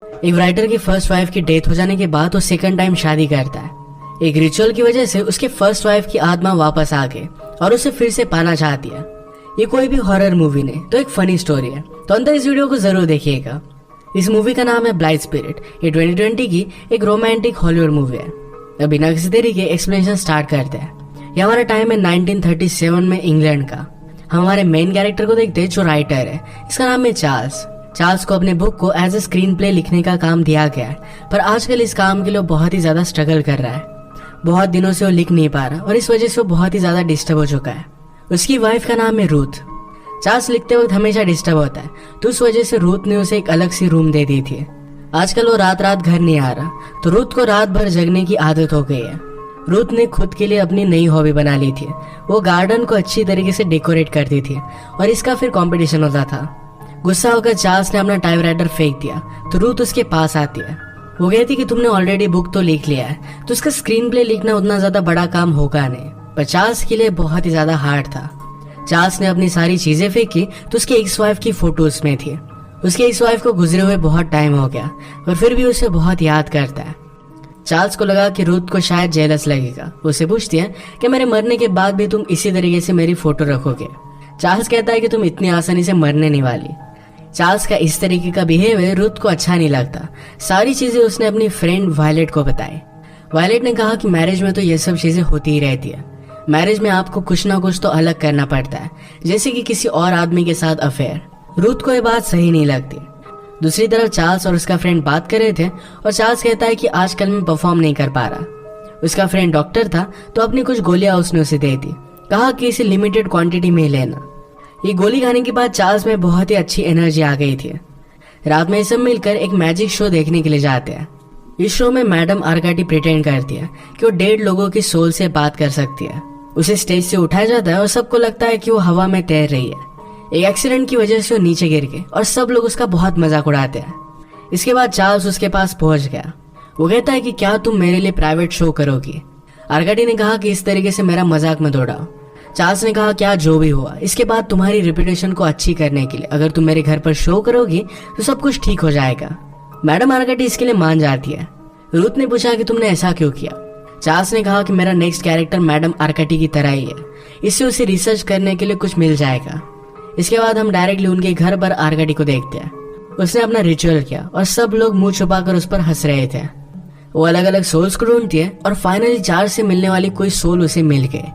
एक राइटर की first wife की डेथ हो जाने के बाद वो सेकंड टाइम शादी करता है। एक रिचुअल की वजह से उसके फर्स्ट वाइफ की आत्मा वापस आ गई और उसे फिर से पाना चाहती है। ये कोई भी हॉरर मूवी नहीं तो एक फनी स्टोरी है, तो अंदर इस वीडियो को जरूर देखिएगा। इस मूवी का नाम है ब्लाइंड स्पिरिट। ये 2020 की एक रोमांटिक हॉलीवुड मूवी है। अब बिना किसी देरी के एक्सप्लेनेशन स्टार्ट करते हैं। ये हमारा टाइम है 1937 में इंग्लैंड का। हम हमारे मेन कैरेक्टर को देखते हैं जो राइटर है, इसका नाम है चार्ल्स। चार्ल्स को अपने बुक को एज ए स्क्रीन प्ले लिखने का काम दिया गया है, पर आजकल इस काम के लिए बहुत ही ज्यादा स्ट्रगल कर रहा है। बहुत दिनों से वो लिख नहीं पा रहा और इस वजह से वो बहुत ही ज्यादा डिस्टर्ब हो चुका है। उसकी वाइफ का नाम है रूथ। चार्ल्स लिखते वक्त हमेशा डिस्टर्ब होता है, तो उस वजह से रूथ ने उसे एक अलग सी रूम दे दी थी। आजकल वो रात रात घर नहीं आ रहा, तो रूथ को रात भर जगने की आदत हो गई है। रूथ ने खुद के लिए अपनी नई हॉबी बना ली थी। वो गार्डन को अच्छी तरीके से डेकोरेट करती थी और इसका फिर कंपटीशन होता था। गुस्सा होकर चार्ल्स ने अपना टाइपराइटर फेंक दिया, तो रूथ उसके पास आती है। वो कहती कि तुमने ऑलरेडी बुक तो लिख लिया है, तो उसका स्क्रीन प्ले लिखना उतना ज्यादा बड़ा काम होगा नहीं, पर चार्ल्स के लिए बहुत ही ज्यादा हार्ड था। चार्ल्स ने अपनी सारी चीजें फेंकी तो उसकी एक्स वाइफ की फोटो उसमें थी। उसकी एक्स वाइफ को गुजरे हुए बहुत टाइम हो गया, पर फिर भी उसे बहुत याद करता है। चार्ल्स को लगा कि रूथ को शायद जेलस लगेगा। उसे पूछती है कि मेरे मरने के बाद भी तुम इसी तरीके से मेरी फोटो रखोगे। चार्ल्स कहता है कि तुम इतनी आसानी से मरने नहीं वाली। चार्ल्स का इस तरीके का बिहेवियर रूथ को अच्छा नहीं लगता। सारी चीजें उसने अपनी फ्रेंड वायलेट को बताई। वायलेट ने कहा कि मैरिज में तो ये सब चीजें होती ही रहती है। मैरिज में आपको कुछ ना कुछ तो अलग करना पड़ता है, जैसे कि किसी और आदमी के साथ अफेयर। रूथ को ये बात सही नहीं लगती। दूसरी तरफ चार्ल्स और उसका फ्रेंड बात कर रहे थे और चार्ल्स कहता है कि आजकल मैं परफॉर्म नहीं कर पा रहा। उसका फ्रेंड डॉक्टर था, तो अपनी कुछ गोलियां उसने उसे दे दी। कहा कि इसे लिमिटेड क्वांटिटी में लेना। ये गोली खाने के बाद चार्ल्स में बहुत ही अच्छी एनर्जी आ गई थी। रात में ये सब मिलकर एक मैजिक शो देखने के लिए जाते हैं। इस शो में मैडम आर्काटी प्रिटेंड करती है कि वो डेड लोगों की सोल से बात कर सकती है। उसे स्टेज से उठाया जाता है और सबको लगता है कि वो हवा में तैर रही है। एक एक्सीडेंट की वजह से वो नीचे गिर गई और सब लोग उसका बहुत मजाक उड़ाते हैं। इसके बाद चार्ल्स उसके पास पहुंच गया। वो कहता है कि क्या तुम मेरे लिए प्राइवेट शो करोगी। आर्काटी ने कहा कि इस तरीके से मेरा मजाक मत उड़ाओ। चार्ल्स ने कहा क्या जो भी हुआ, इसके बाद तुम्हारी रेपुटेशन को अच्छी करने के लिए अगर तुम मेरे घर पर शो करोगी तो सब कुछ ठीक हो जाएगा। मैडम आर्काटी इसके लिए मान जाती है। रूथ ने पूछा कि तुमने ऐसा क्यों किया। चार्ल्स ने कहा कि मेरा नेक्स्ट कैरेक्टर मैडम आर्काटी की तरह ही है, इससे उसे रिसर्च करने के लिए कुछ मिल जाएगा। इसके बाद हम डायरेक्टली उनके घर पर आर्काटी को देखते हैं। उसने अपना रिचुअल किया और सब लोग मुंह छुपाकर उस पर हंस रहे थे। वो अलग अलग सोल्स को ढूंढती है और फाइनली चार्ल्स से मिलने वाली कोई सोल उसे मिल गए।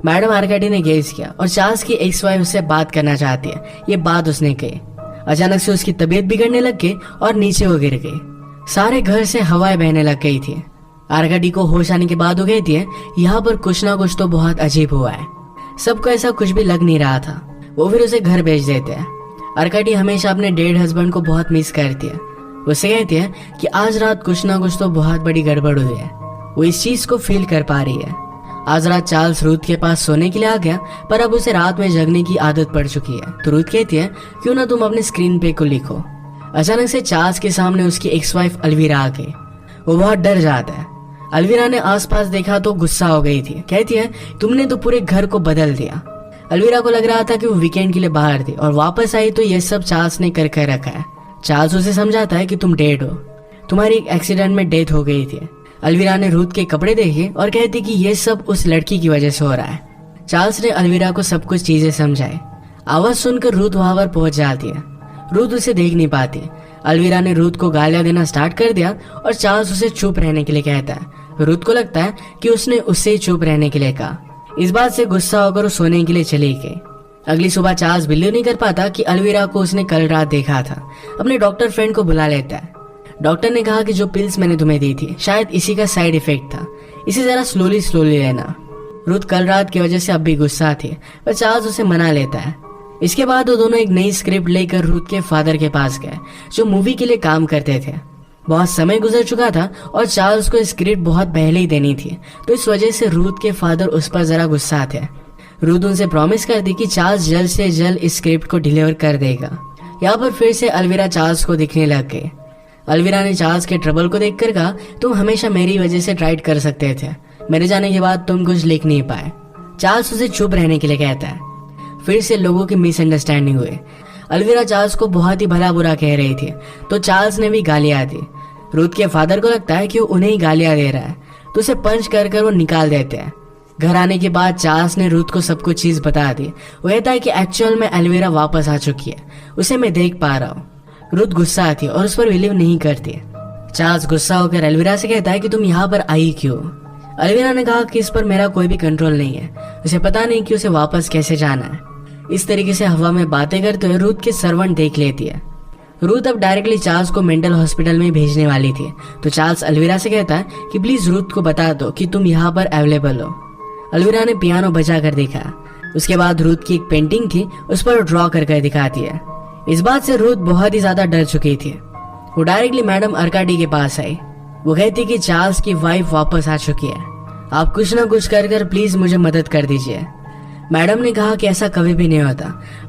मैडम आर्काटी ने गेस किया और चार्ल्स की एक्स वाइफ उससे बात करना चाहती है, ये बात उसने कही। अचानक से उसकी तबीयत बिगड़ने लग गई और नीचे वो गिर गई। सारे घर से हवाएं बहने लग गई थी। आर्काटी को होश आने के बाद वो कहती है यहाँ पर कुछ ना कुछ तो बहुत अजीब हुआ है। सबको ऐसा कुछ भी लग नहीं रहा था। वो फिर उसे घर भेज देते हैं। आर्काटी हमेशा अपने डेड हस्बैंड को बहुत मिस करती है। उसे कहती है कि आज रात कुछ ना कुछ तो बहुत बड़ी गड़बड़ हुई है। वो इस चीज को फील कर पा रही है। आज रात चार्ल्स रूथ के पास सोने के लिए आ गया, पर अब उसे रात में जगने की आदत पड़ चुकी है। तो रूथ कहती है क्यों ना तुम अपने स्क्रीन पे को लिखो। अचानक से चार्ल्स के सामने उसकी एक्स वाइफ अलवीरा आ गई। वो बहुत डर जाता है। अलवीरा ने आसपास देखा तो गुस्सा हो गई थी। कहती है तुमने तो पूरे घर को बदल दिया। अलवीरा को लग रहा था कि वो वीकेंड के लिए बाहर थी और वापस आई तो ये सब चार्ल्स ने कर रखा है। चार्ल्स उसे समझाता है कि तुम डेड हो, तुम्हारी एक एक्सीडेंट में डेथ हो गई थी। अलवीरा ने रूथ के कपड़े देखे और कहती कि ये सब उस लड़की की वजह से हो रहा है। चार्ल्स ने अलवीरा को सब कुछ चीजें समझाई। आवाज सुनकर रूथ वहां पर पहुंच जाती है। रूथ उसे देख नहीं पाती। अलवीरा ने रूथ को गालियां देना स्टार्ट कर दिया और चार्ल्स उसे चुप रहने के लिए कहता है। रूथ को लगता है कि उसने उससे चुप रहने के लिए कहा। इस बात से गुस्सा होकर वो सोने के लिए चली गई। अगली सुबह चार्ल्स बिलीव नहीं कर पाता कि अलवीरा को उसने कल रात देखा था। अपने डॉक्टर फ्रेंड को बुला लेता है। डॉक्टर ने कहा कि जो पिल्स मैंने तुम्हें दी थी शायद इसी का साइड इफेक्ट था, इसे जरा स्लोली लेना। रूथ कल रात की वजह से अब भी गुस्सा थी, पर चार्ल्स उसे मना लेता है। इसके बाद वो दोनों एक नई स्क्रिप्ट लेकर रूथ के फादर के पास गए, जो मूवी के लिए काम करते थे। बहुत समय गुजर चुका था और चार्ल्स को स्क्रिप्ट बहुत पहले ही देनी थी, तो इस वजह से रूथ के फादर उस पर जरा गुस्सा थे। रूथ उनसे प्रॉमिस कर दी कि चार्ल्स जल्द से जल्द इस स्क्रिप्ट को डिलीवर कर देगा। यहाँ पर फिर से अलवीरा चार्ल्स को दिखने लग गई। अलवीरा ने चार्ल्स के ट्रबल को देखकर कहा तुम हमेशा मेरी वजह से राइट कर सकते थे, मेरे जाने के बाद तुम कुछ लिख नहीं पाए। चार्ल्स उसे चुप रहने के लिए कहता है। फिर से लोगों की मिसअंडरस्टैंडिंग हुई। अलविरा चार्ल्स को बहुत ही भला बुरा कह रही थी, तो चार्ल्स ने भी गालियां दी। रूथ के फादर को लगता है कि वो उन्हें ही गालियां दे रहा है, तो उसे पंच कर कर वो निकाल देते हैं। घर आने के बाद चार्ल्स ने रूथ को सब कुछ चीज बता दी। वो कहता है कि एक्चुअल में अलविरा वापस आ चुकी है, उसे मैं देख पा रहा हूँ। रूथ गुस्सा आती है और उस पर बिलीव नहीं करती। चार्ल्स गुस्सा होकर अलविरा से कहता है कि तुम यहाँ पर आई क्यों। अलविरा ने कहा कि इस पर मेरा कोई भी कंट्रोल नहीं है, उसे पता नहीं कि उसे वापस कैसे जाना है। इस तरीके से हवा में बातें करते हुए रूथ के सर्वेंट देख लेती है। रूथ अब डायरेक्टली चार्ल्स को मेंटल हॉस्पिटल में भेजने वाली थी, तो चार्ल्स अलविरा से कहता है कि प्लीज रूथ को बता दो कि तुम यहाँ पर अवेलेबल हो। अलविरा ने पियानो बजा कर देखा। उसके बाद रूथ की एक पेंटिंग थी, उस पर ड्रॉ कर दिखाती है। इस बात से रूथ बहुत ही ज्यादा डर चुकी थी। वो डायरेक्टली मैडम अर्काडी के पास आई। वो कहती कि चार्ल्स की वाइफ वापस आ चुकी है, आप कुछ ना कुछ कर प्लीज मुझे मदद कर दीजिए। मैडम ने कहा कि ऐसा कभी भी नहीं होता,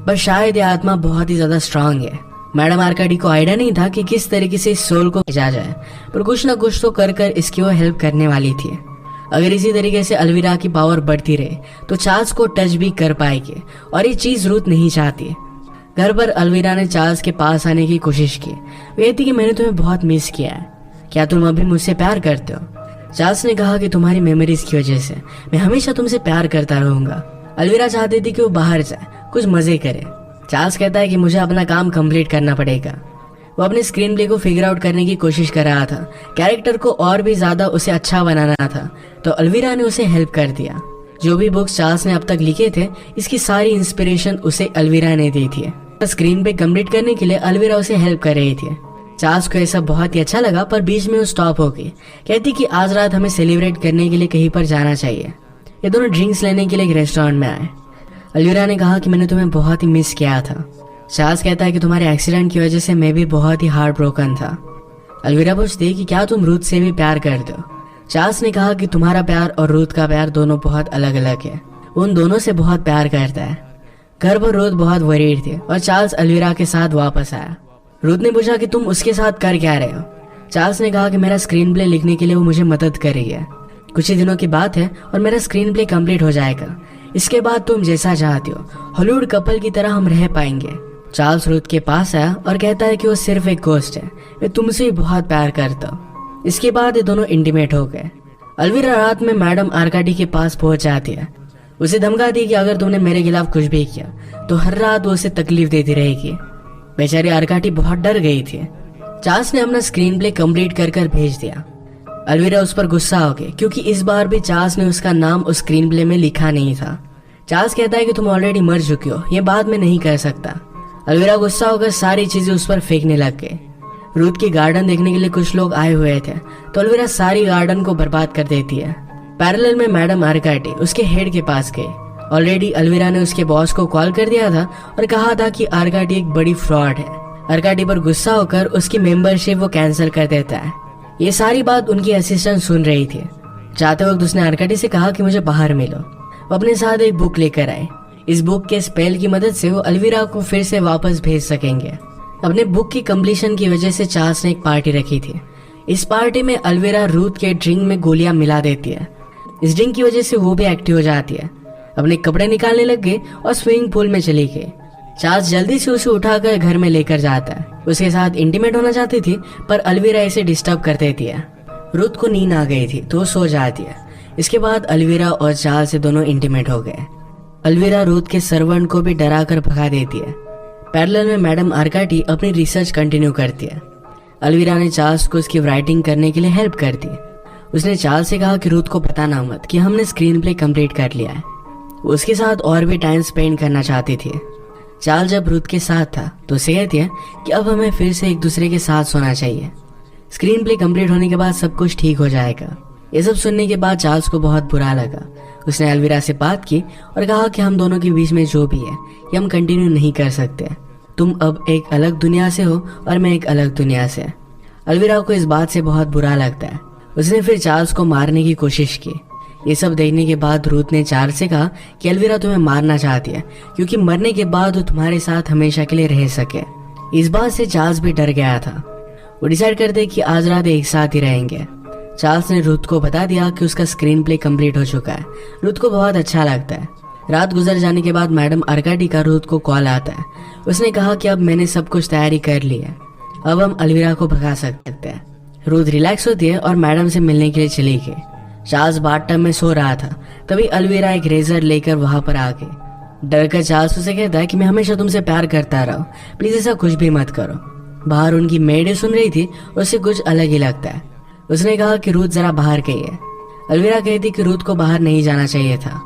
पर शायद ये आत्मा बहुत ही ज्यादा स्ट्रांग है। मैडम आर्काडी को आइडिया नहीं था कि किस तरीके से इस सोल को भेजा जाए, पर कुछ ना कुछ तो कर इसकी वो हेल्प करने वाली थी। अगर इसी तरीके से अलविरा की पावर बढ़ती रहे तो चार्ल्स को टच भी कर पाएगी, और ये चीज रूथ नहीं चाहती। घर पर अलविरा ने चार्ल्स के पास आने की कोशिश की। वो कहती कि मैंने तुम्हें बहुत मिस किया है, क्या तुम अभी मुझसे प्यार करते हो। चार्ल्स ने कहा कि तुम्हारी मेमोरीज की वजह से मैं हमेशा तुमसे प्यार करता रहूंगा। अलविरा चाहती थी कि वो बाहर जाए, कुछ मजे करे। चार्ल्स कहता है कि मुझे अपना काम कंप्लीट करना पड़ेगा। वो अपने स्क्रीन प्ले को फिगर आउट करने की कोशिश कर रहा था, कैरेक्टर को और भी ज्यादा उसे अच्छा बनाना था, तो अलविरा ने उसे हेल्प कर दिया। जो भी बुक्स चार्ल्स ने अब तक लिखे थे, इसकी सारी इंस्पिरेशन उसे अलविरा ने दी थी। स्क्रीन पे कंप्लीट करने के लिए अलविरा उसे हेल्प कर रही थी। चार्ल्स को ऐसा बहुत ही अच्छा लगा, पर बीच में वो स्टॉप हो गई। कहती कि आज रात हमें सेलिब्रेट करने के लिए कहीं पर जाना चाहिए। ये दोनों ड्रिंक्स लेने के लिए एक रेस्टोरेंट में आए। अलविरा ने कहा कि मैंने तुम्हें बहुत ही मिस किया था। चार्ल्स कहता है कि तुम्हारे एक्सीडेंट की वजह से मैं भी बहुत ही हार्ट ब्रोकन था। अलविरा पूछती है कि क्या तुम रूथ से भी प्यार करते हो। चार्ल्स ने कहा कि तुम्हारा प्यार और रूथ का प्यार दोनों बहुत अलग अलग है, उन दोनों से बहुत प्यार करता है। घर पर रूथ बहुत वरीड थी और चार्ल्स अलविरा के साथ वापस आया। रूथ ने पूछा कि तुम उसके साथ कर क्या रहे हो। चार्ल्स ने कहा कि मेरा स्क्रीन प्ले लिखने के लिए वो मुझे मदद कर रही है। कुछ ही दिनों की बात है और मेरा स्क्रीन प्ले कंप्लीट हो जाएगा। इसके बाद तुम जैसा चाहती हो हॉलीवुड कपल की तरह हम रह पाएंगे। चार्ल्स रूथ के पास आया और कहता है कि वो सिर्फ एक गोस्ट है, मैं तुमसे ही बहुत प्यार करता हूँ। इसके बाद ये दोनों इंटीमेट हो गए। अलविरा रात में मैडम आर्काडी के पास पहुंच जाती है। उसे धमकाती है कि अगर तुमने मेरे खिलाफ कुछ भी किया तो हर रात वो उसे तकलीफ देती रहेगी। बेचारी आर्काडी बहुत डर गई थी। चार्ल्स ने अपना स्क्रीन प्ले कंप्लीट कर भेज दिया। अलविरा उस पर गुस्सा हो गई, क्योंकि इस बार भी चार्ल्स ने उसका नाम उस स्क्रीन प्ले में लिखा नहीं था। चार्ल्स कहता है कि तुम ऑलरेडी मर चुकी हो, ये बात मैं नहीं कर सकता। अलविरा गुस्सा होकर सारी चीजें उस पर फेंकने लग गई। रूथ की गार्डन देखने के लिए कुछ लोग आए हुए थे, तो अलविरा सारी गार्डन को बर्बाद कर देती है। पैरेलल में मैडम आर्काडी उसके हेड के पास गई। ऑलरेडी अलविरा ने उसके बॉस को कॉल कर दिया था और कहा था कि आर्काडी एक बड़ी फ्रॉड है। आर्काडी पर गुस्सा होकर उसकी मेंबरशिप वो कैंसिल कर देता है। ये सारी बात उनकी असिस्टेंट सुन रही थी। जाते वक्त उसने आर्काडी से कहा कि मुझे बाहर मिलो। वो अपने साथ एक बुक लेकर आए। इस बुक के स्पेल की मदद से वो अलविरा को फिर से वापस भेज सकेंगे। अपने बुक की कंप्लीशन की वजह से चार्ल्स ने एक पार्टी रखी थी। इस पार्टी में अलविरा रूथ के ड्रिंक में गोलियां मिला देती है। इस ड्रिंक की वजह से वो भी एक्टिव हो जाती है। अपने कपड़े निकालने लग गई और स्विमिंग पूल में चली गई। चार्ल्स जल्दी से उसे उठाकर घर में लेकर जाता है। उसके साथ इंटीमेट होना चाहती थी, पर अलविरा इसे डिस्टर्ब कर देती है। रूथ को नींद आ गई थी तो वो सो जाती है। इसके बाद अलविरा और चार्ल्स से दोनों इंटीमेट हो गए। अलविरा रूथ के सर्वेंट को भी डरा कर भगा देती है। पैरेलल में मैडम आर्काडी अपनी रिसर्च कंटिन्यू करती है। अलविरा ने चार्ल्स को उसकी राइटिंग करने के लिए हेल्प कर दी। उसने चार्ल्स से कहा कि रूथ को बताना मत कि हमने स्क्रीन प्ले कंप्लीट कर लिया है। वो उसके साथ और भी टाइम स्पेंड करना चाहती थी। चार्ल्स जब रूथ के साथ था तो उसे कहती है कि अब हमें फिर से एक दूसरे के साथ सोना चाहिए। स्क्रीन प्ले कंप्लीट होने के बाद सब कुछ ठीक हो जाएगा। ये सब सुनने के बाद चार्ल्स को बहुत बुरा लगा। उसने अलविरा से बात की और कहा कि हम दोनों के बीच में जो भी है ये हम कंटिन्यू नहीं कर सकते। तुम अब एक अलग दुनिया से हो और मैं एक अलग दुनिया से। अलविरा को इस बात से बहुत बुरा लगता है। उसने फिर चार्ल्स को मारने की कोशिश की। ये सब देखने के बाद रूथ ने चार्ल्स से कहा कि अलविरा तुम्हें मारना चाहती है, क्योंकि मरने के बाद वो तुम्हारे साथ हमेशा के लिए रह सके। इस बात से चार्ल्स भी डर गया था। वो डिसाइड करते कि आज रात एक साथ ही रहेंगे। चार्ल्स ने रूथ को बता दिया कि उसका स्क्रीन प्ले कंप्लीट हो चुका है। रूथ को बहुत अच्छा लगता है। रात गुजर जाने के बाद मैडम अर्काडी का रूथ को कॉल आता है। उसने कहा कि अब मैंने सब कुछ तैयारी कर ली है, अब हम अलविरा को भगा सकते हैं। रूथ रिलैक्स होती है और मैडम से मिलने के लिए चली गई। चार्ल्स बाथटब में सो रहा था, तभी अलविरा एक रेजर लेकर वहां पर आ गई। डरकर चार्ल्स उसे कहता है कि मैं हमेशा तुमसे प्यार करता रहा हूं, प्लीज ऐसा कुछ भी मत करो। बाहर उनकी मेड सुन रही थी, उससे कुछ अलग ही लगता है। उसने कहा कि रूथ जरा बाहर गई है। अलविरा कहती कि रूथ को बाहर नहीं जाना चाहिए था।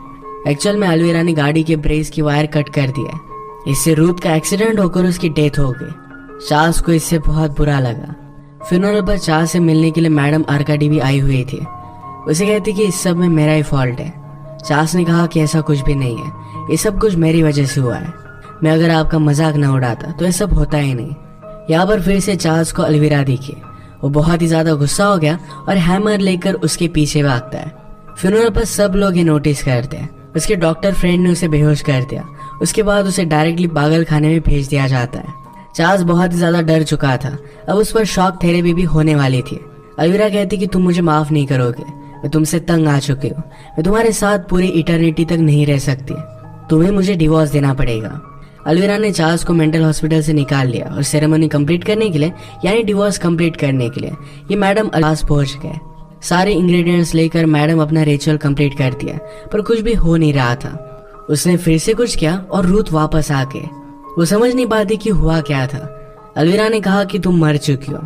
एक्चुअल में अलविरा ने गाड़ी के ब्रेक की वायर कट कर दिया, इससे रूथ का एक्सीडेंट होकर उसकी डेथ हो गई। चार्ल्स को इससे बहुत बुरा लगा। फ्यूनरल पर चार्ल्स से मिलने के लिए मैडम अर्काडी भी आई हुई थी। उसे कहती कि इस सब में मेरा ही फॉल्ट है। चार्ल्स ने कहा कि ऐसा कुछ भी नहीं है, ये सब कुछ मेरी वजह से हुआ है। मैं अगर आपका मजाक न उड़ाता तो ये सब होता ही नहीं। यहाँ पर फिर से चार्ल्स को अलविरा दिखी। वो बहुत ही ज्यादा गुस्सा हो गया और हैमर लेकर उसके पीछे भागता है। फ्यूनरल पर सब लोग ये नोटिस करते हैं। उसके डॉक्टर फ्रेंड ने उसे बेहोश कर दिया। उसके बाद उसे डायरेक्टली पागल खाने में भेज दिया जाता है। चार्ल्स बहुत ही ज्यादा डर चुका था, अब उस पर शॉक थेरेपी भी होने वाली थी। अलविरा कहती कि तुम मुझे माफ नहीं करोगे, मैं तुमसे तंग आ चुकी हूँ, मैं तुम्हारे साथ पूरी इटर्निटी तक नहीं रह सकती, तुम्हें मुझे डिवोर्स देना पड़ेगा। अलविरा ने चार्ल्स को मेंटल हॉस्पिटल से निकाल लिया और सेरेमनी कंप्लीट करने के लिए, यानी डिवोर्स कंप्लीट करने के लिए, ये मैडम पास पहुंच गए। सारे इंग्रेडिएंट्स लेकर मैडम अपना रिचुअल कंप्लीट कर दिया, पर कुछ भी हो नहीं रहा था। उसने फिर से कुछ किया और रूथ वापस आ गए। वो समझ नहीं पाती कि हुआ क्या था। अलविरा ने कहा कि तुम मर चुकी हो।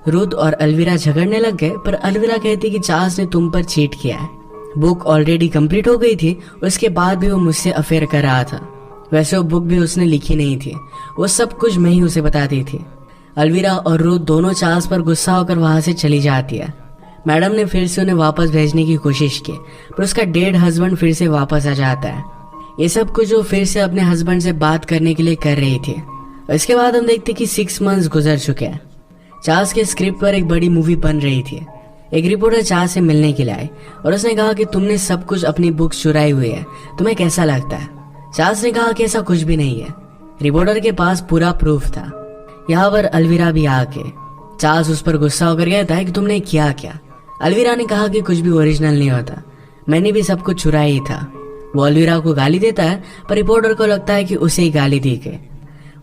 रूथ और अलविरा झगड़ने लग गए, पर अलविरा कहती कि चार्ल्स ने तुम पर चीट किया है। बुक ऑलरेडी कंप्लीट हो गई थी, उसके बाद भी वो मुझसे अफेयर कर रहा था। वैसे वो बुक भी उसने लिखी नहीं थी, वो सब कुछ मैं ही उसे बताती थी। अलविरा और रूथ दोनों चार्ल्स पर गुस्सा होकर वहां से चली जाती है। मैडम ने फिर से उन्हें वापस भेजने की कोशिश की, पर उसका डेड हस्बैंड फिर से वापस आ जाता है। ये सब कुछ वो फिर से अपने हस्बैंड से बात करने के लिए कर रही थी। इसके बाद हम देखते कि 6 मंथ्स गुजर चुके हैं। चार्ल्स के स्क्रिप्ट पर एक बड़ी मूवी बन रही थी। एक रिपोर्टर चार्ल्स से मिलने के लिए आए और उसने कहा कि तुमने सब कुछ अपनी बुक्स चुराई हुई है, तुम्हें कैसा लगता है? चार्ल्स ने कहा कि ऐसा कुछ भी नहीं है। रिपोर्टर के पास पूरा प्रूफ था। यहाँ पर अलविरा भी आ गए। चार्ल्स उस पर गुस्सा होकर कहता है कि तुमने किया क्या? अलविरा ने कहा कि कुछ भी ओरिजिनल नहीं होता, मैंने भी सब कुछ चुराया ही था। वो अलविरा को गाली देता है, पर रिपोर्टर को लगता है कि उसे ही गाली दी गई।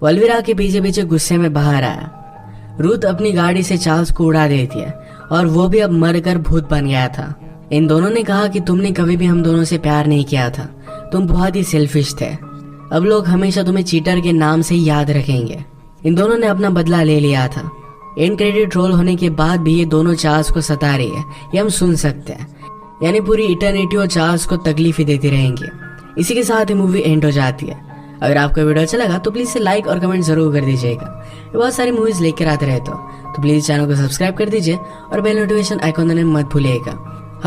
वो अलविरा के पीछे पीछे गुस्से में बाहर आया। रूथ अपनी गाड़ी से चार्ल्स को उड़ा देती है और वो भी अब मरकर भूत बन गया था। इन दोनों ने कहा कि तुमने कभी भी हम दोनों से प्यार नहीं किया था, तुम बहुत ही सेल्फिश थे। अब लोग हमेशा तुम्हें चीटर के नाम से ही याद रखेंगे। इन दोनों ने अपना बदला ले लिया था। एंड क्रेडिट रोल होने के बाद भी ये दोनों चार्ल्स को सता रही है, ये हम सुन सकते हैं। यानी पूरी इटर्निटी और चार्ल्स को तकलीफ ही देती रहेंगी। इसी के साथ ही मूवी एंड हो जाती है। अगर आपको वीडियो अच्छा लगा तो प्लीज से लाइक और कमेंट जरूर कर दीजिएगा। बहुत सारी मूवीज लेकर आते रहते हो, तो प्लीज चैनल को सब्सक्राइब कर दीजिए और बेल नोटिफिकेशन आइकॉन देना मत भूलिएगा।